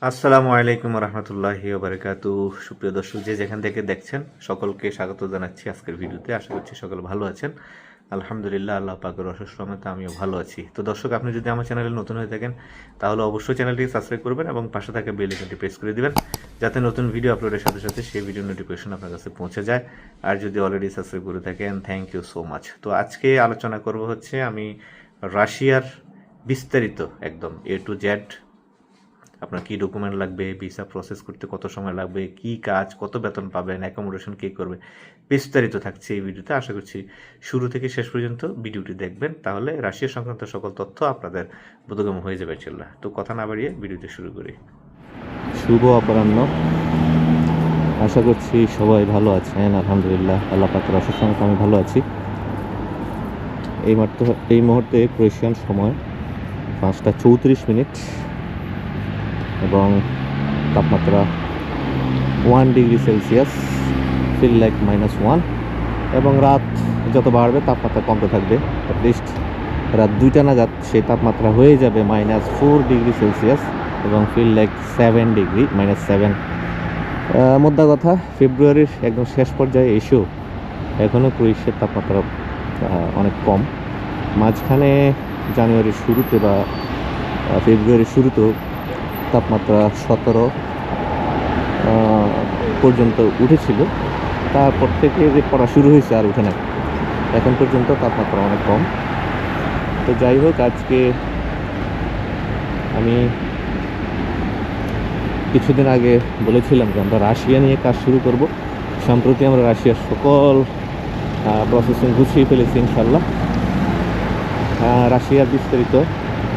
আসসালামু আলাইকুম রহমতুল্লাহি বারাকাতু। সুপ্রিয় দর্শক, যে যেখান থেকে দেখছেন সকলকে স্বাগত জানাচ্ছি আজকের ভিডিওতে। আশা করছি সকলে ভালো আছেন। আলহামদুলিল্লাহ, আল্লাহ পাকের অশেষ রহমতে আমিও ভালো আছি। তো দর্শক, আপনি যদি আমার চ্যানেলে নতুন হয়ে থাকেন তাহলে অবশ্যই চ্যানেলটি সাবস্ক্রাইব করবেন এবং পাশে থাকা বেল আইকনটি প্রেস করে দিবেন, যাতে নতুন ভিডিও আপলোডের সাথে সাথে সেই ভিডিও নোটিফিকেশন আপনার কাছে পৌঁছে যায়। আর যদি অলরেডি সাবস্ক্রাইব করে থাকেন, থ্যাংক ইউ সো মাচ। তো আজকে আলোচনা করব হচ্ছে আমি রাশিয়ার বিস্তারিত একদম এ টু জেড। আপনার কী ডকুমেন্ট লাগবে, ভিসা প্রসেস করতে কত সময় লাগবে, কি কাজ, কত বেতন পাবেন, অ্যাকোমোডেশন কে করবে, বিস্তারিত থাকছে এই ভিডিওতে। আশা করছি শুরু থেকে শেষ পর্যন্ত ভিডিওটি দেখবেন, তাহলে রাশিয়া সংক্রান্ত সকল তথ্য আপনাদের বোধগম্য হয়ে যাবে ইনশাআল্লাহ। তো কথা না বাড়িয়ে ভিডিওতে শুরু করি। শুভ অপরাহ্ন। আশা করছি সবাই ভালো আছেন। আলহামদুলিল্লাহ, আল্লাহ পাকের অশেষ রহমতে আমি ভালো আছি। এই মুহূর্তে ক্রোয়েশিয়ান সময় 5টা 34 এবং তাপমাত্রা 1°C, ফিল লাইক -1। এবং রাত যত বাড়বে তাপমাত্রা কমতে থাকবে। অ্যাটলিস্ট রাত 2টা নাগাদ সেই তাপমাত্রা হয়ে যাবে -4°C এবং ফিল লাইক 7 ডিগ্রি, -7। মোদ্দা কথা, ফেব্রুয়ারির একদম শেষ পর্যায়ে এসেও এখনও ক্রোয়েশিয়ার তাপমাত্রা অনেক কম। মাঝখানে জানুয়ারির শুরুতে বা ফেব্রুয়ারির শুরুতেও তাপমাত্রা 17 পর্যন্ত উঠেছিল। তারপর থেকে যে পড়া শুরু হয়েছে আর উঠে না, এখন পর্যন্ত তাপমাত্রা অনেক কম। তো যাই হোক, আজকে আমি কিছুদিন আগে বলেছিলাম যে আমরা রাশিয়া নিয়ে কাজ শুরু করব। সম্প্রতি আমরা রাশিয়ার সকল প্রসেসিং গুছিয়ে ফেলেছি ইনশাল্লাহ। রাশিয়ার বিস্তারিত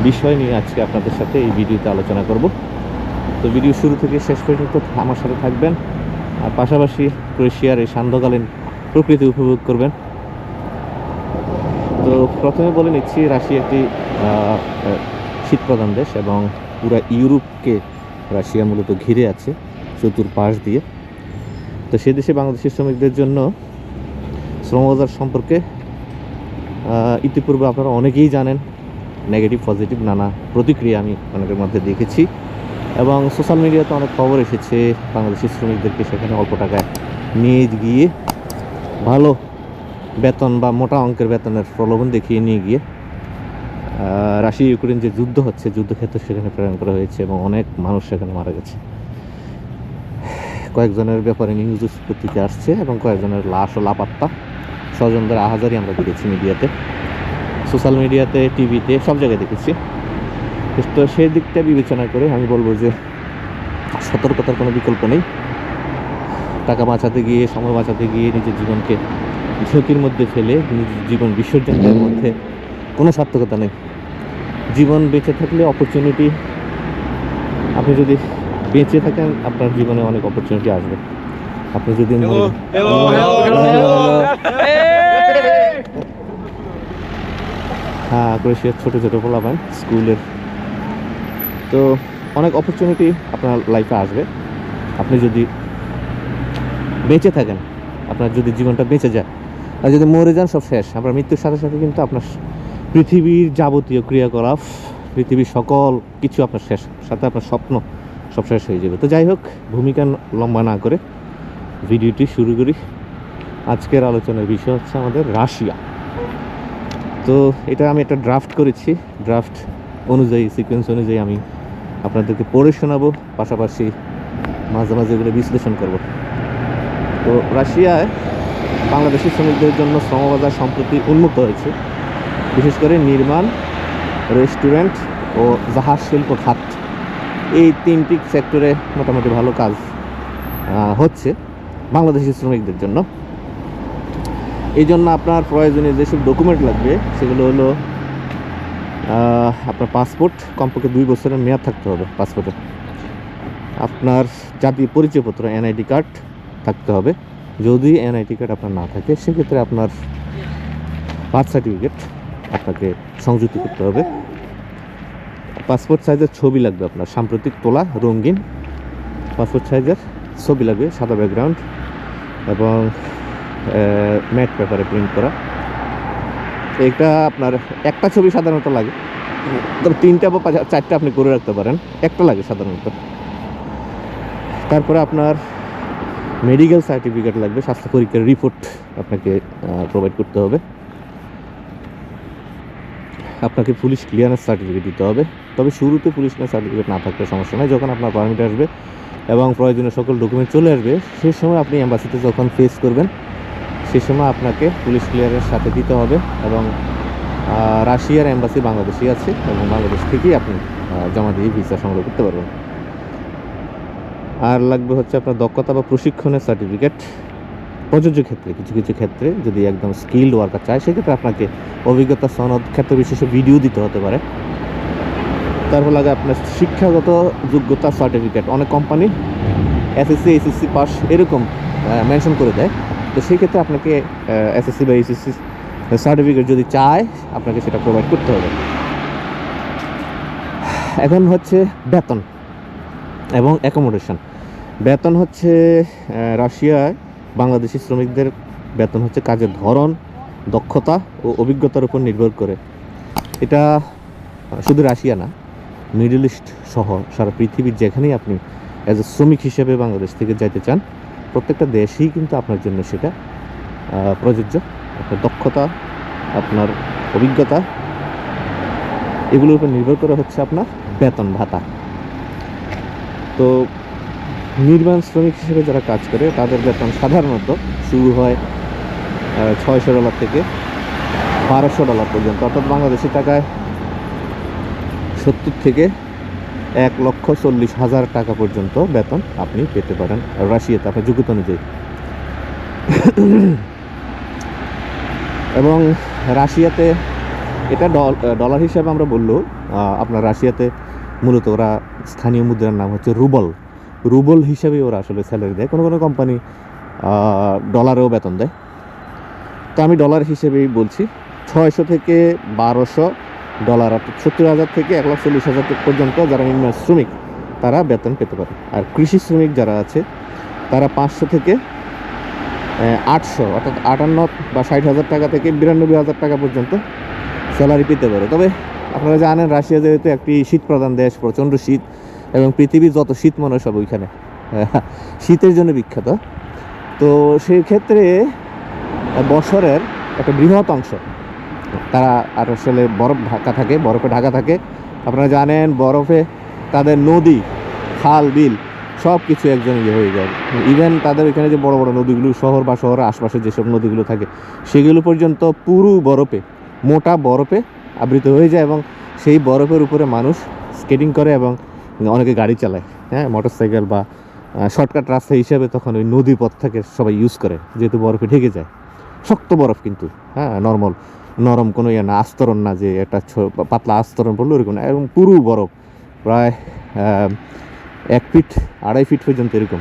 বিষয় নিয়ে আজকে আপনাদের সাথে এই ভিডিওতে আলোচনা করব। তো ভিডিও শুরু থেকে শেষ পর্যন্ত আমার সাথে থাকবেন, আর পাশাপাশি ক্রোয়েশিয়ার এই সান্ধ্যকালীন প্রকৃতি উপভোগ করবেন। তো প্রথমে বলে নিচ্ছি, রাশিয়া একটি শীতপ্রধান দেশ এবং পুরা ইউরোপকে রাশিয়া মূলত ঘিরে আছে চতুর্পাশ দিয়ে। তো সে দেশে বাংলাদেশি শ্রমিকদের জন্য শ্রমবাজার সম্পর্কে ইতিপূর্বে আপনারা অনেকেই জানেন। নেগেটিভ পজিটিভ নানা প্রতিক্রিয়া আমি অনেকের মধ্যে দেখেছি এবং সোশ্যাল মিডিয়াতে অনেক খবর এসেছে বাংলাদেশি শ্রমিকদেরকে সেখানে অল্প টাকায় নিয়ে গিয়ে ভালো বেতন বা মোটা অঙ্কের বেতনের প্রলোভন দেখিয়ে নিয়ে গিয়ে রাশিয়া ইউক্রেন যে যুদ্ধ হচ্ছে, যুদ্ধক্ষেত্রে সেখানে প্রেরণ করা হয়েছে এবং অনেক মানুষ সেখানে মারা গেছে। কয়েকজনের ব্যাপারে নিউজ পত্রিকা আসছে এবং কয়েকজনের লাশ ও লাপাত্তা স্বজনদের আহাজারি আমরা দেখেছি মিডিয়াতে, সোশ্যাল মিডিয়াতে, টিভিতে, সব জায়গায় দেখেছি। তো সেই দিকটা বিবেচনা করে আমি বলবো যে সতর্কতার কোনো বিকল্প নেই। টাকা বাঁচাতে গিয়ে, সময় বাঁচাতে গিয়ে নিজের জীবনকে ঝুঁকির মধ্যে ফেলে নিজের জীবন বিসর্জন দেওয়ার মধ্যে কোনো সার্থকতা নেই। জীবন বেঁচে থাকলে অপরচুনিটি, আপনি যদি বেঁচে থাকেন আপনার জীবনে অনেক অপরচুনিটি আসবে। আপনি যদি ক্রোয়েশিয়ার ছোটো ছোটো পোলাপান স্কুলের, তো অনেক অপরচুনিটি আপনার লাইফে আসবে। আপনি যদি বেঁচে থাকেন, আপনার যদি জীবনটা বেঁচে যায়, আর যদি মরে যান সব শেষ। আপনার মৃত্যুর সাথে সাথে কিন্তু আপনার পৃথিবীর যাবতীয় ক্রিয়াকলাপ, পৃথিবীর সকল কিছু আপনার শেষ, সাথে আপনার স্বপ্ন সব শেষ হয়ে যাবে। তো যাই হোক, ভূমিকা লম্বা না করে ভিডিওটি শুরু করি। আজকের আলোচনার বিষয় হচ্ছে আমাদের রাশিয়া। তো এটা আমি একটা ড্রাফট করেছি, ড্রাফট অনুযায়ী, সিকোয়েন্স অনুযায়ী আমি আপনাদেরকে পড়ে শোনাবো, পাশাপাশি মাঝে মাঝে এগুলো বিশ্লেষণ করব। তো রাশিয়ায় বাংলাদেশি শ্রমিকদের জন্য শ্রমবাজার সম্প্রতি উন্মুক্ত হয়েছে। বিশেষ করে নির্মাণ, রেস্টুরেন্ট ও জাহাজ শিল্প খাত, এই 3টি সেক্টরে মোটামুটি ভালো কাজ হচ্ছে বাংলাদেশি শ্রমিকদের জন্য। এই জন্য আপনার প্রয়োজনীয় যেসব ডকুমেন্ট লাগবে সেগুলো হলো আপনার পাসপোর্ট, কমপক্ষে 2 বছরের মেয়াদ থাকতে হবে পাসপোর্টে। আপনার জাতীয় পরিচয়পত্র, এনআইডি কার্ড থাকতে হবে। যদি এনআইডি কার্ড আপনার না থাকে সেক্ষেত্রে আপনার বার্থ সার্টিফিকেট আপনাকে সংযুক্ত করতে হবে। পাসপোর্ট সাইজের ছবি লাগবে আপনার, সাম্প্রতিক তোলা রঙিন পাসপোর্ট সাইজের ছবি লাগবে, সাদা ব্যাকগ্রাউন্ড এবং ম্যাট পেপারে প্রিন্ট করা। এটা আপনার একটা ছবি সাধারণত লাগে, তবে 3টা বা 4টা আপনি করে রাখতে পারেন, একটা লাগে সাধারণত। তারপরে আপনার মেডিকেল সার্টিফিকেট লাগবে, স্বাস্থ্য পরীক্ষার রিপোর্ট আপনাকে প্রোভাইড করতে হবে। আপনাকে পুলিশ ক্লিয়ারেন্স সার্টিফিকেট দিতে হবে। তবে শুরুতে পুলিশ ক্লিয়ারেন্স সার্টিফিকেট না থাকলে সমস্যা নেই, যখন আপনার পারমিট আসবে এবং প্রয়োজনীয় সকল ডকুমেন্ট চলে আসবে সেই সময় আপনি এম্বাসিতে যখন ফেস করবেন সেই সময় আপনাকে পুলিশ ক্লিয়ারেন্স সাথে দিতে হবে। এবং রাশিয়ার এম্বাসি বাংলাদেশই আছে এবং বাংলাদেশ থেকেই আপনি জমা দিয়ে ভিসা সংগ্রহ করতে পারবেন। আর লাগবে হচ্ছে আপনার দক্ষতা বা প্রশিক্ষণের সার্টিফিকেট। প্রযোজ্য ক্ষেত্রে কিছু কিছু ক্ষেত্রে যদি একদম স্কিল্ড ওয়ার্কার চায় সেক্ষেত্রে আপনাকে অভিজ্ঞতা সনদ, ক্ষেত্র বিশেষে ভিডিও দিতে হতে পারে। তারপর লাগে আপনার শিক্ষাগত যোগ্যতা সার্টিফিকেট। অনেক কোম্পানি এসএসসি, এইচএসসি পাস এরকম মেনশন করে দেয়, তো সেই ক্ষেত্রে আপনাকে এসএসসি বা এইচএসসি সার্টিফিকেট যদি চায় আপনাকে সেটা প্রোভাইড করতে হবে। এখন হচ্ছে বেতন এবং অ্যাকোমোডেশন। বেতন হচ্ছে রাশিয়ায় বাংলাদেশি শ্রমিকদের বেতন হচ্ছে কাজের ধরন, দক্ষতা ও অভিজ্ঞতার উপর নির্ভর করে। এটা শুধু রাশিয়া না, মিডল ইস্ট সহ সারা পৃথিবীর যেখানেই আপনি অ্যাজ এ শ্রমিক হিসেবে বাংলাদেশ থেকে যাইতে চান প্রত্যেকটা দেশেই কিন্তু আপনার জন্য সেটা প্রযোজ্য। আপনার দক্ষতা, আপনার অভিজ্ঞতা এগুলোর উপর নির্ভর করে হচ্ছে আপনার বেতন ভাতা। তো নির্মাণ শ্রমিক হিসেবে যারা কাজ করে তাদের বেতন সাধারণত শুরু হয় $600 থেকে $1200 পর্যন্ত, অর্থাৎ বাংলাদেশি টাকায় 70 থেকে 1,40,000 টাকা পর্যন্ত বেতন আপনি পেতে পারেন রাশিয়াতে আপনার যোগ্যতা অনুযায়ী। এবং রাশিয়াতে এটা ডলার হিসাবে আমরা বললেও আপনার রাশিয়াতে মূলত ওরা স্থানীয় মুদ্রার নাম হচ্ছে রুবল হিসাবে ওরা আসলে স্যালারি দেয়। কোনো কোনো কোম্পানি ডলারেও বেতন দেয়, তো আমি ডলার হিসেবেই বলছি। 600 থেকে $1200, অর্থাৎ 70,000 থেকে 1,40,000 পর্যন্ত যারা নিম্ন শ্রমিক তারা বেতন পেতে পারে। আর কৃষি শ্রমিক যারা আছে তারা 500 থেকে 800, অর্থাৎ 58 বা 60,000 টাকা থেকে 92,000 টাকা পর্যন্ত স্যালারি পেতে পারে। তবে আপনারা জানেন রাশিয়া যেহেতু একটি শীত প্রধান দেশ, প্রচণ্ড শীত, এবং পৃথিবীর যত শীত মনে সব ওইখানে শীতের জন্য বিখ্যাত। তো সেই ক্ষেত্রে বছরের একটা বৃহৎ অংশ তারা আর আসলে বরফে ঢাকা থাকে। আপনারা জানেন বরফে তাদের নদী, খাল, বিল সব কিছু একজন হয়ে যায়। ইভেন তাদের ওইখানে যে বড় বড় নদীগুলো, শহর বা শহরের আশপাশে যেসব নদীগুলো থাকে সেগুলো পর্যন্ত পুরো বরফে, মোটা বরফে আবৃত হয়ে যায়। এবং সেই বরফের উপরে মানুষ স্কেটিং করে এবং অনেকে গাড়ি চালায়, হ্যাঁ, মোটরসাইকেল বা শর্টকাট রাস্তা হিসাবে তখন ওই নদী পথটাকে সবাই ইউজ করে, যেহেতু বরফে ঢেকে যায়। শক্ত বরফ কিন্তু, হ্যাঁ, নরম কোনো ইয়ে না, আস্তরণ না যে একটা পাতলা আস্তরণ পড়লো এরকম না, এবং পুরো বরফ প্রায় 1 ফিট 2.5 ফিট পর্যন্ত এরকম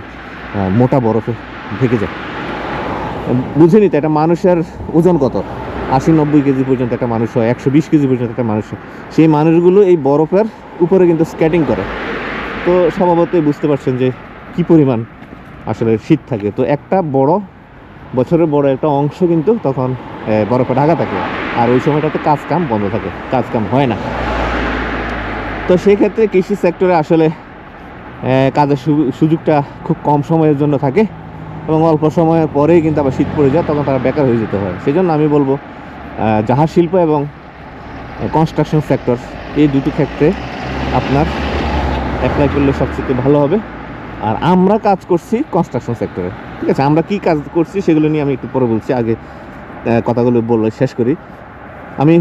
মোটা বরফে ঢেকে যায়। বুঝে নিতে একটা মানুষের ওজন কত, 80-90 কেজি পর্যন্ত একটা মানুষ হয়, 120 কেজি পর্যন্ত একটা মানুষ হয়। সেই মানুষগুলো এই বরফের উপরে কিন্তু স্কেটিং করে। তো স্বভাবতই বুঝতে পারছেন যে কি পরিমাণ আসলে শীত থাকে। তো একটা বছরের বড় একটা অংশ কিন্তু তখন বরফে ঢাকা থাকে, আর ওই সময়টাতে কাজকাম বন্ধ থাকে, কাজকাম হয় না। তো সেক্ষেত্রে কৃষি সেক্টরে আসলে কাজের সুযোগটা খুব কম সময়ের জন্য থাকে এবং অল্প সময়ের পরেই কিন্তু আবার শীত পড়ে যায়, তখন তারা বেকার হয়ে যেতে হয়। সেই জন্য আমি বলবো জাহাজ শিল্প এবং কনস্ট্রাকশন সেক্টর এই দুটো ক্ষেত্রে আপনার অ্যাপ্লাই করলে সবচেয়ে ভালো হবে। আর আমরা কাজ করছি কনস্ট্রাকশন সেক্টরে, ঠিক আছে। আমরা কি কাজ করছি সেগুলো নিয়ে আমি একটু পরে বলছি, আগে কথাগুলো বললে শেষ করি। আমি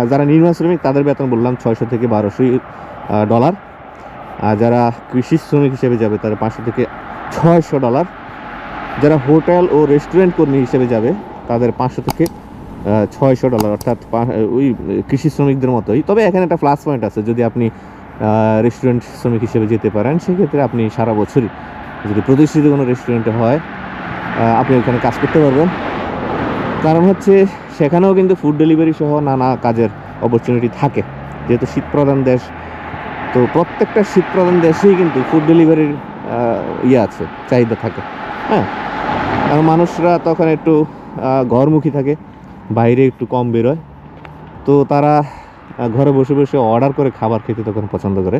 যারা নির্মাণ শ্রমিক তাদের বেতন বললাম $600 থেকে $1200, আর যারা কৃষি শ্রমিক হিসেবে যাবে তারা $500 থেকে $600। যারা হোটেল ও রেস্টুরেন্ট কর্মী হিসেবে যাবে তাদের $500 থেকে $600, অর্থাৎ ওই কৃষি শ্রমিকদের মতোই। তবে এখানে একটা প্লাস পয়েন্ট আছে, যদি আপনি রেস্টুরেন্ট শ্রমিক হিসেবে যেতে পারেন সেক্ষেত্রে আপনি সারা বছরই যদি প্রতিষ্ঠিত কোনো রেস্টুরেন্টে হয় আপনি ওখানে কাজ করতে পারবেন। কারণ হচ্ছে সেখানেও কিন্তু ফুড ডেলিভারি সহ নানা কাজের অপরচুনিটি থাকে, যেহেতু শীতপ্রধান দেশ। তো প্রত্যেকটা শীতপ্রধান দেশেই কিন্তু ফুড ডেলিভারির আছে, চাহিদা থাকে, হ্যাঁ। কারণ মানুষরা তখন একটু ঘরমুখী থাকে, বাইরে একটু কম বেরোয়, তো তারা ঘরে বসে বসে অর্ডার করে খাবার খেতে তখন পছন্দ করে।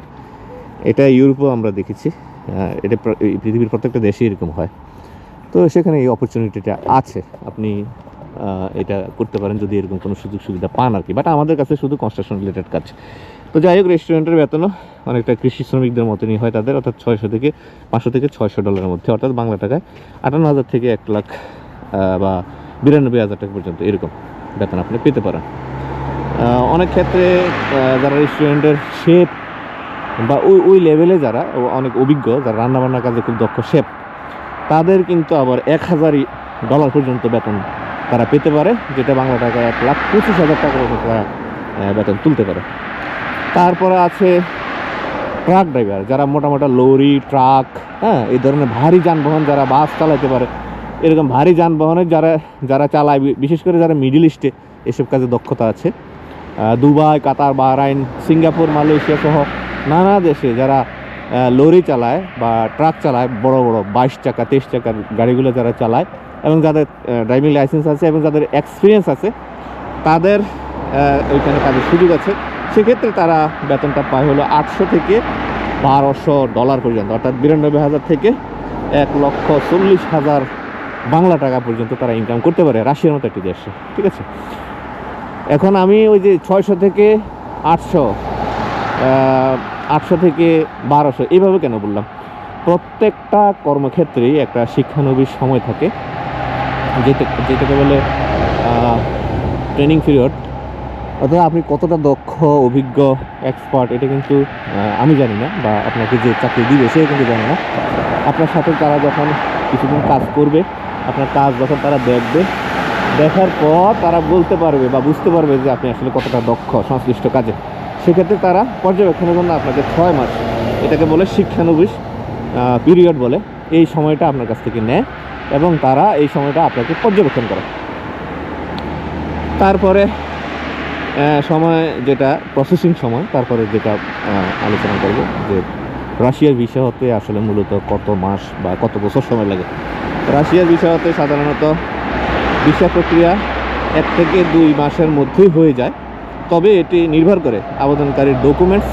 এটা ইউরোপেও আমরা দেখেছি, এটা পৃথিবীর প্রত্যেকটা দেশে এরকম হয়। তো সেখানে এই অপরচুনিটিটা আছে, আপনি এটা করতে পারেন যদি এরকম কোনো সুযোগ সুবিধা পান আর কি। বাট আমাদের কাছে শুধু কনস্ট্রাকশন রিলেটেড কাজ। তো যাই হোক, রেস্টুরেন্টের বেতনও অনেকটা কৃষি শ্রমিকদের মতনই হয় তাদের, অর্থাৎ 500 থেকে $600 মধ্যে, অর্থাৎ বাংলা টাকায় 58,000 থেকে 1 লাখ বা 92,000 টাকা পর্যন্ত এরকম বেতন আপনি পেতে পারেন। অনেক ক্ষেত্রে যারা রেস্টুরেন্টের শেফ বা ওই লেভেলে যারা অনেক অভিজ্ঞ, যারা রান্নাবান্নার কাজে খুব দক্ষ শেফ, তাদের কিন্তু আবার $1,000 পর্যন্ত বেতন তারা পেতে পারে, যেটা বাংলা টাকায় 1,25,000 টাকার মতো তারা বেতন তুলতে পারে। তারপরে আছে ট্রাক ড্রাইভার, যারা মোটামোটা লরি, ট্রাক, এই ধরনের ভারী যানবাহন, যারা বাস চালাতে পারে, এরকম ভারী যানবাহনের যারা চালায়, বিশেষ করে যারা মিডল ইস্টে এসব কাজে দক্ষতা আছে, দুবাই, কাতার, বাহরাইন, সিঙ্গাপুর, মালয়েশিয়া সহ নানা দেশে যারা লরি চালায় বা ট্রাক চালায়, বড় বড় 22 চাকা 23 চাকার গাড়িগুলো যারা চালায় এবং যাদের ড্রাইভিং লাইসেন্স আছে এবং যাদের এক্সপিরিয়েন্স আছে, তাদের ওইখানে কাজের সুযোগ আছে। সেক্ষেত্রে তারা বেতনটা পায় হলো $800 থেকে $1,200 পর্যন্ত, অর্থাৎ 92,000 থেকে 1,40,000 বাংলা টাকা পর্যন্ত তারা ইনকাম করতে পারে রাশিয়ার মতো একটি দেশে। ঠিক আছে, এখন আমি ওই যে 600 থেকে 800 থেকে 1200 এইভাবে কেন বললাম? প্রত্যেকটা কর্মক্ষেত্রেই একটা শিক্ষানবিশ সময় থাকে, যেটাকে বলে ট্রেনিং পিরিয়ড। অর্থাৎ আপনি কতটা দক্ষ, অভিজ্ঞ, এক্সপার্ট, এটা কিন্তু আমি জানি না, বা আপনাকে যে চাকরি দিবে সে কিন্তু জানে না। আপনার সাথে তারা যখন কিছুদিন কাজ করবে, আপনার কাজ যখন তারা দেখবে, দেখার পর তারা বলতে পারবে বা বুঝতে পারবে যে আপনি আসলে কতটা দক্ষ সংশ্লিষ্ট কাজে। সেক্ষেত্রে তারা পর্যবেক্ষণের জন্য আপনাকে 6 মাস, এটাকে বলে শিক্ষানবিশ পিরিয়ড বলে, এই সময়টা আপনার কাছ থেকে নেয় এবং তারা এই সময়টা আপনাকে পর্যবেক্ষণ করে। তারপরে সময় যেটা প্রসেসিং সময়, তারপরে যেটা আলোচনা করব যে রাশিয়ার ভিসা হতে আসলে মূলত কত মাস বা কত বছর সময় লাগে। রাশিয়ার ভিসা হতে সাধারণত ভিসা প্রক্রিয়া 1 থেকে 2 মাসের মধ্যেই হয়ে যায়, তবে এটি নির্ভর করে আবেদনকারীর ডকুমেন্টস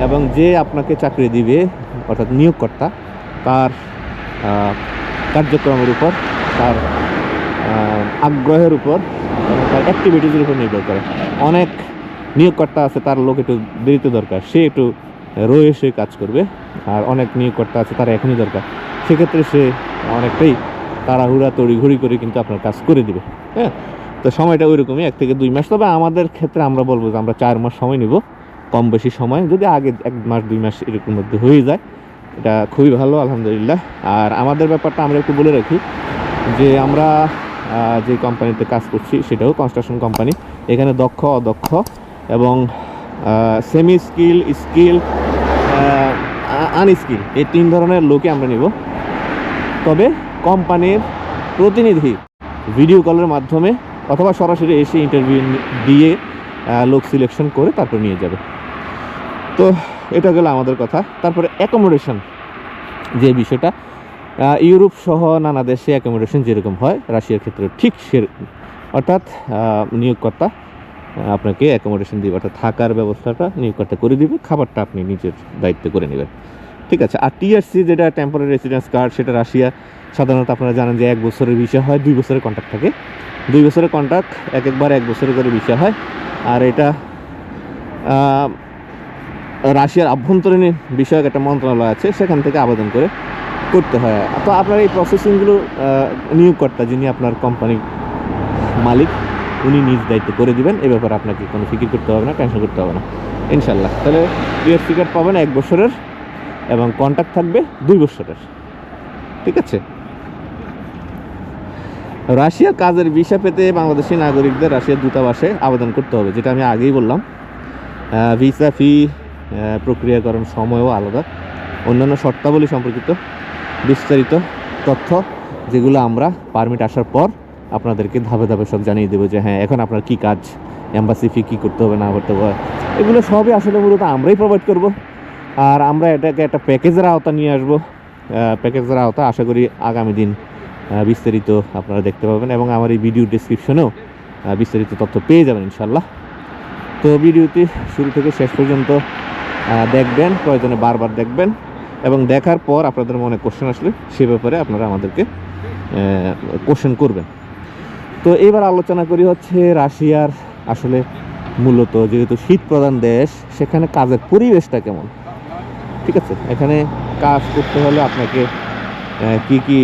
এবং যে আপনাকে চাকরি দিবে অর্থাৎ নিয়োগকর্তা, তার কার্যক্রমের উপর, তার আগ্রহের উপর এবং তার অ্যাক্টিভিটিসের উপর নির্ভর করে। অনেক নিয়োগকর্তা আছে তার লোক একটু দেরিতে দরকার, সে একটু রয়ে সে কাজ করবে, আর অনেক নিয়োগকর্তা আছে তারা এখনই দরকার, সেক্ষেত্রে সে অনেকটাই তাড়াহুড়া তড়িঘড়ি করে কিন্তু আপনার কাজ করে দিবে। তো সময়টা ওই রকমই 1 থেকে 2 মাস। তবে আমাদের ক্ষেত্রে আমরা বলবো যে আমরা 4 মাস সময় নিব, কম বেশি সময়। যদি আগে 1 মাস 2 মাস এরকম মধ্যে হয়ে যায়, এটা খুবই ভালো, আলহামদুলিল্লাহ। আর আমাদের ব্যাপারটা আমরা একটু বলে রাখি যে আমরা যে কোম্পানিতে কাজ করছি সেটাও কনস্ট্রাকশন কোম্পানি। এখানে দক্ষ, অদক্ষ এবং সেমি স্কিল, স্কিল, আনস্কিল, এই 3 ধরনের লোকই আমরা নিব। তবে কোম্পানির প্রতিনিধি ভিডিও কলের মাধ্যমে অথবা সরাসরি এসে ইন্টারভিউ দিয়ে লোক সিলেকশন করে তারপর নিয়ে যাবে। তো এটা গেল আমাদের কথা। তারপরে অ্যাকোমোডেশন যে বিষয়টা, ইউরোপ সহ নানা দেশে অ্যাকোমোডেশন যেরকম হয় রাশিয়ার ক্ষেত্রে ঠিক সেরকম, অর্থাৎ নিয়োগকর্তা আপনাকে অ্যাকোমোডেশন দিবে, অর্থাৎ থাকার ব্যবস্থাটা নিয়োগকর্তা করে দিবে, খাবারটা আপনি নিজের দায়িত্বে করে নেবেন। ঠিক আছে। আর টিআরসি যেটা টেম্পোরারি রেসিডেন্স কার্ড, সেটা রাশিয়া সাধারণত আপনারা জানেন যে 1 বছরের ভিসা হয়, 2 বছরের কন্ট্রাক্ট থাকে। 2 বছরের কন্ট্রাক্ট একবার 1 বছরের করে ভিসা হয়। আর এটা রাশিয়ার আভ্যন্তরীণ বিষয়ক একটা মন্ত্রণালয় আছে, সেখান থেকে আবেদন করে করতে হয়। তো আপনার এই প্রসেসিংগুলো নিয়োগকর্তা, যিনি আপনার কোম্পানি মালিক, উনি নিজ দায়িত্ব করে দিবেন। এ ব্যাপারে আপনাকে কোনো ফিকির করতে হবে না, টেনশন করতে হবে না ইনশাল্লাহ। তাহলে টিআরসি কার্ড পাবেন 1 বছরের এবং কন্ট্রাক্ট থাকবে 2 বছরের। ঠিক আছে। রাশিয়ার কাজের ভিসা পেতে বাংলাদেশি নাগরিকদের রাশিয়ার দূতাবাসে আবেদন করতে হবে, যেটা আমি আগেই বললাম। ভিসা ফি, প্রক্রিয়াকরণ সময়ও আলাদা, অন্যান্য শর্তাবলী সম্পর্কিত বিস্তারিত তথ্য যেগুলো আমরা পারমিট আসার পর আপনাদেরকে ধাপে ধাপে সব জানিয়ে দেবো যে হ্যাঁ এখন আপনার কী কাজ, এম্বাসি ফি কী করতে হবে না করতে হবে, এগুলো সবই আসলে মূলত আমরাই প্রোভাইড করব। আর আমরা এটাকে একটা প্যাকেজের আওতা নিয়ে আসবো। প্যাকেজের আওতা আশা করি আগামী দিন বিস্তারিত আপনারা দেখতে পাবেন এবং আমার এই ভিডিও ডেসক্রিপশনেও বিস্তারিত তথ্য পেয়ে যাবেন ইনশাল্লাহ। তো ভিডিওটি শুরু থেকে শেষ পর্যন্ত দেখবেন, প্রয়োজনে বারবার দেখবেন, এবং দেখার পর আপনাদের মনে কোশ্চেন আসলে সে ব্যাপারে আপনারা আমাদেরকে কোশ্চেন করবেন। তো এবার আলোচনা করি হচ্ছে রাশিয়ার আসলে মূলত যেহেতু শীত প্রধান দেশ, সেখানে কাজের পরিবেশটা কেমন। ঠিক আছে, এখানে কাজ করতে হলে আপনাকে কি কি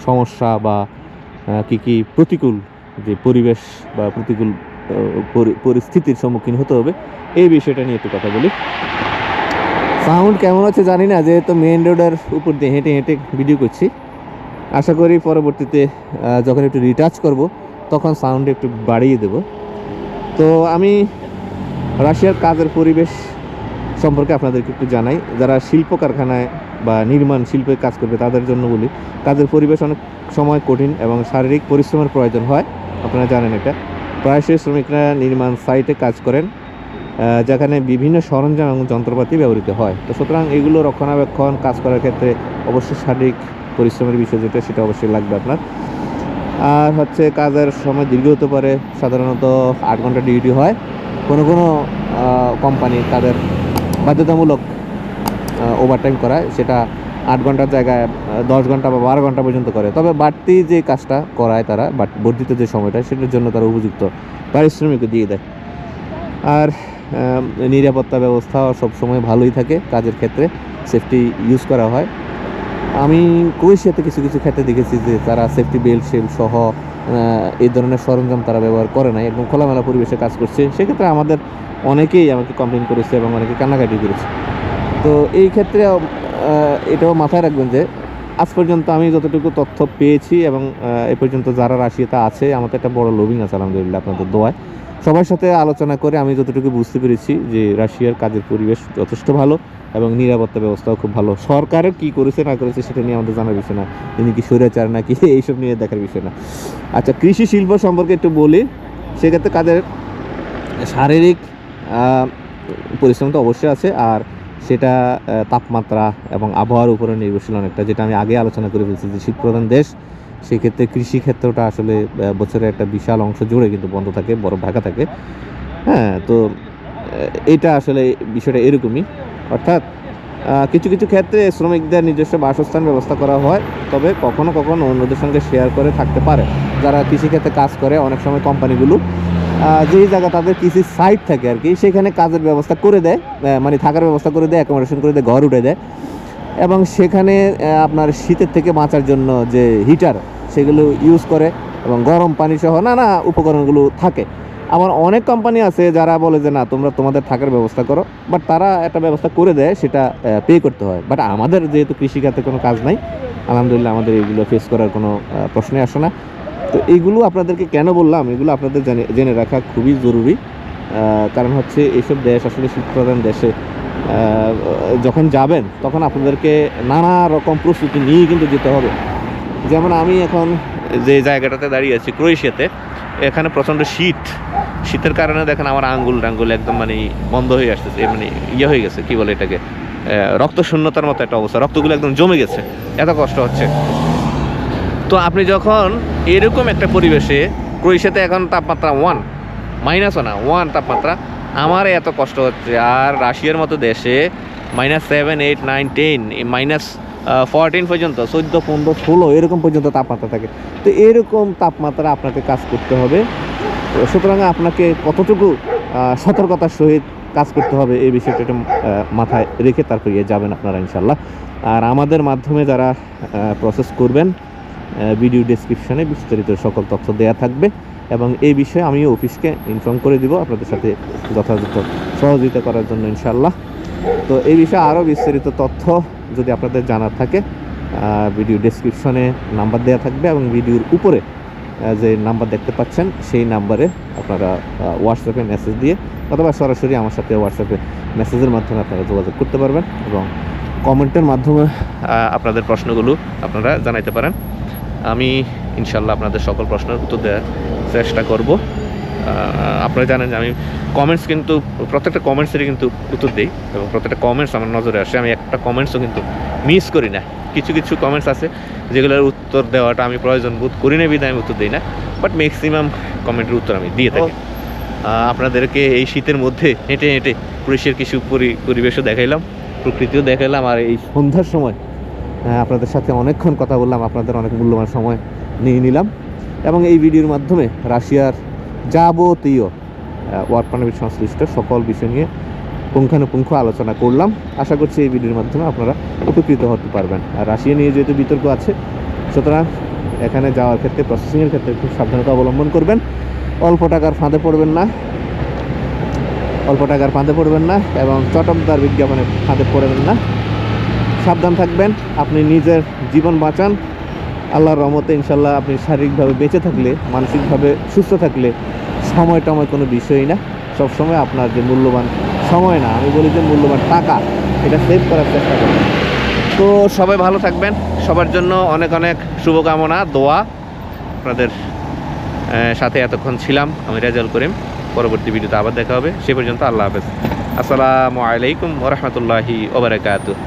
সমস্যা বা কি কি প্রতিকূল যে পরিবেশ বা প্রতিকূল পরিস্থিতির সম্মুখীন হতে হবে, এই বিষয়টা নিয়ে একটু কথা বলি। সাউন্ড কেমন হচ্ছে জানি না, যেহেতু মেইন রোডের উপর দিয়ে হেঁটে হেঁটে ভিডিও করছি। আশা করি পরবর্তীতে যখন একটু রিটাচ করব তখন সাউন্ড একটু বাড়িয়ে দেব। তো আমি রাশিয়ার কাজের পরিবেশ সম্পর্কে আপনাদেরকে একটু জানাই। যারা শিল্প কারখানায় বা নির্মাণ শিল্পে কাজ করবে তাদের জন্য বলি, কাজের পরিবেশ অনেক সময় কঠিন এবং শারীরিক পরিশ্রমের প্রয়োজন হয়। আপনারা জানেন এটা। প্রায়শই শ্রমিকরা নির্মাণ সাইটে কাজ করেন, যেখানে বিভিন্ন সরঞ্জাম এবং যন্ত্রপাতি ব্যবহৃত হয়। তো সুতরাং এগুলো রক্ষণাবেক্ষণ কাজ করার ক্ষেত্রে অবশ্যই শারীরিক পরিশ্রমের বিষয় যেটা, সেটা অবশ্যই লাগবে আপনার। আর হচ্ছে কাজের সময় দীর্ঘ হতে পারে, সাধারণত 8 ঘন্টা ডিউটি হয়। কোনো কোনো কোম্পানি তাদের বাধ্যতামূলক ওভারটাইম করায়, সেটা 8 ঘন্টার জায়গায় 10 ঘন্টা বা 12 ঘন্টা পর্যন্ত করে। তবে বাড়তি যে কাজটা করায় তারা, বর্ধিত যে সময়টা, সেটার জন্য তারা উপযুক্ত পারিশ্রমিকও দিয়ে দেয়। আর নিরাপত্তা ব্যবস্থা সবসময় ভালোই থাকে কাজের ক্ষেত্রে, সেফটি ইউজ করা হয়। আমি ক্রোয়েশিয়াতে কিছু কিছু ক্ষেত্রে দেখেছি যে তারা সেফটি বেল্ট সহ এই ধরনের সরঞ্জাম তারা ব্যবহার করে নাই, একদম খোলামেলা পরিবেশে কাজ করছে। সেক্ষেত্রে আমাদের অনেকেই আমাকে কমপ্লেন করেছে এবং অনেকে কান্নাকাটি করেছে। তো এই ক্ষেত্রে এটাও মাথায় রাখবেন যে আজ পর্যন্ত আমি যতটুকু তথ্য পেয়েছি এবং এ পর্যন্ত যারা রাশিয়াতে আছে, আমার তো একটা বড় লোভিং আছে আলহামদুলিল্লাহ আপনাদের দোয়ায়। সবার সাথে আলোচনা করে আমি যতটুকু বুঝতে পেরেছি যে রাশিয়ার কাজের পরিবেশ যথেষ্ট ভালো এবং নিরাপত্তা ব্যবস্থাও খুব ভালো। সরকারের কি করেছে না করেছে সেটা নিয়ে আমাদের জানার বিষয় না, তিনি কি স্বৈরাচার নাকি এইসব নিয়ে দেখার বিষয় না। আচ্ছা, কৃষি শিল্প সম্পর্কে একটু বলি। সেক্ষেত্রে কাজের শারীরিক পরিশ্রম তো অবশ্যই আছে, আর সেটা তাপমাত্রা এবং আবহাওয়ার উপরে নির্ভরশীল অনেকটা, যেটা আমি আগে আলোচনা করে ফেলছি যে শীত প্রধান দেশ, সেক্ষেত্রে কৃষি ক্ষেত্রটা আসলে বছরের একটা বিশাল অংশ জুড়ে কিন্তু বন্ধ থাকে, বরফ ঢাকা থাকে। হ্যাঁ, তো এটা আসলে বিষয়টা এরকমই। অর্থাৎ কিছু কিছু ক্ষেত্রে শ্রমিকদের নিজস্ব বাসস্থান ব্যবস্থা করা হয়, তবে কখনো কখনো অন্যদের সঙ্গে শেয়ার করে থাকতে পারে। যারা কৃষিক্ষেত্রে কাজ করে, অনেক সময় কোম্পানিগুলো যেই জায়গা তাদের কৃষি সাইট থাকে আর কি, সেখানে কাজের ব্যবস্থা করে দেয়, মানে থাকার ব্যবস্থা করে দেয়, অ্যাকোমোডেশন করে দেয়, ঘর উঠে দেয়। এবং সেখানে আপনার শীতের থেকে বাঁচার জন্য যে হিটার, সেগুলো ইউজ করে এবং গরম পানি সহ নানা উপকরণগুলো থাকে। আমার অনেক কোম্পানি আছে যারা বলে যে না, তোমরা তোমাদের থাকার ব্যবস্থা করো, বাট তারা একটা ব্যবস্থা করে দেয়, সেটা পে করতে হয়। বাট আমাদের যেহেতু কৃষিখাতে কোনো কাজ নাই, আলহামদুলিল্লাহ আমাদের এগুলো ফেস করার কোনো প্রশ্নই আসে না। তো এইগুলো আপনাদেরকে কেন বললাম, এগুলো আপনাদের জেনে রাখা খুবই জরুরি। কারণ হচ্ছে এইসব দেশ আসলে শীত প্রধান দেশে যখন যাবেন তখন আপনাদেরকে নানা রকম প্রস্তুতি নিয়ে কিন্তু যেতে হবে। যেমন আমি এখন যে জায়গাটাতে দাঁড়িয়ে আছি ক্রোয়েশিয়াতে, এখানে প্রচণ্ড শীতের কারণে দেখেন আমার আঙ্গুল টাঙ্গুল একদম মানে বন্ধ হয়ে আসতেছে, মানে ইয়ে হয়ে গেছে, কি বলে এটাকে, রক্ত শূন্যতার মতো একটা অবস্থা, রক্তগুলো একদম জমে গেছে, এত কষ্ট হচ্ছে। তো আপনি যখন এরকম একটা পরিবেশে, ক্রোয়েশিয়াতে এখন তাপমাত্রা 1 তাপমাত্রা, আমার এত কষ্ট হচ্ছে, আর রাশিয়ার মতো দেশে -7, 8, 9, 10, -14 পর্যন্ত, 14, 15, 16 এরকম পর্যন্ত তাপমাত্রা থাকে। তো এরকম তাপমাত্রা আপনাকে কাজ করতে হবে। সুতরাং আপনাকে কতটুকু সতর্কতার সহিত কাজ করতে হবে এই বিষয়টা মাথায় রেখে তারপর যাবেন আপনারা ইনশাল্লাহ। আর আমাদের মাধ্যমে যারা প্রসেস করবেন, ভিডিও ডেসক্রিপশনে বিস্তারিত সকল তথ্য দেওয়া থাকবে এবং এই বিষয়ে আমি অফিসকে ইনফর্ম করে দিব আপনাদের সাথে যথাযথ সহযোগিতা করার জন্য ইনশাল্লাহ। তো এই বিষয়ে আরও বিস্তারিত তথ্য যদি আপনাদের জানার থাকে, ভিডিও ডেসক্রিপশনে নাম্বার দেওয়া থাকবে এবং ভিডিওর উপরে যে নাম্বার দেখতে পাচ্ছেন সেই নাম্বারে আপনারা হোয়াটসঅ্যাপে মেসেজ দিয়ে অথবা সরাসরি আমার সাথে হোয়াটসঅ্যাপে মেসেজের মাধ্যমে আপনারা যোগাযোগ করতে পারবেন এবং কমেন্টের মাধ্যমে আপনাদের প্রশ্নগুলো আপনারা জানাইতে পারেন। আমি ইনশাল্লাহ আপনাদের সকল প্রশ্নের উত্তর দেওয়ার চেষ্টা করব। আপনারা জানেন যে আমি কমেন্টস কিন্তু প্রত্যেকটা কমেন্টসেরই কিন্তু উত্তর দিই এবং প্রত্যেকটা কমেন্টস আমার নজরে আসে, আমি একটা কমেন্টসও কিন্তু মিস করি না। কিছু কিছু কমেন্টস আছে যেগুলোর উত্তর দেওয়াটা আমি প্রয়োজন বোধ করি না, বিধায় আমি উত্তর দিই না, বাট ম্যাক্সিমাম কমেন্টের উত্তর আমি দিয়ে থাকি। আপনাদেরকে এই শীতের মধ্যে হেঁটে হেঁটে পুলিশের কিছু পরিবেশও দেখাইলাম, প্রকৃতিও দেখাইলাম, আর এই সন্ধ্যার সময় আপনাদের সাথে অনেকক্ষণ কথা বললাম, আপনাদের অনেক মূল্যবান সময় নিয়ে নিলাম এবং এই ভিডিওর মাধ্যমে রাশিয়ার যাবতীয় ওয়ার্ক পারমিট সংশ্লিষ্ট সকল বিষয় নিয়ে পুঙ্খানুপুঙ্খ আলোচনা করলাম। আশা করছি এই ভিডিওর মাধ্যমে আপনারা উপকৃত হতে পারবেন। আর রাশিয়া নিয়ে যেহেতু বিতর্ক আছে, সুতরাং এখানে যাওয়ার ক্ষেত্রে প্রসেসিংয়ের ক্ষেত্রে খুব সাবধানতা অবলম্বন করবেন। অল্প টাকার ফাঁদে পড়বেন না এবং চটকদার বিজ্ঞাপনের ফাঁদে পড়বেন না। সাবধান থাকবেন, আপনি নিজের জীবন বাঁচান। আল্লাহর রহমতে ইনশাল্লাহ আপনি শারীরিকভাবে বেঁচে থাকলে, মানসিকভাবে সুস্থ থাকলে সময় টময় কোনো বিষয়ই না। সবসময় আপনার যে মূল্যবান সময় না, আমি বলি যে মূল্যবান টাকা, এটা সেভ করার চেষ্টা করবেন। তো সবাই ভালো থাকবেন, সবার জন্য অনেক অনেক শুভকামনা, দোয়া। আপনাদের সাথে এতক্ষণ ছিলাম আমি রেজাউল করিম। পরবর্তী ভিডিওতে আবার দেখা হবে, সে পর্যন্ত আল্লাহ হাফেজ। আসসালামু আলাইকুম ওয়া রাহমাতুল্লাহি ওয়া বারাকাতুহু।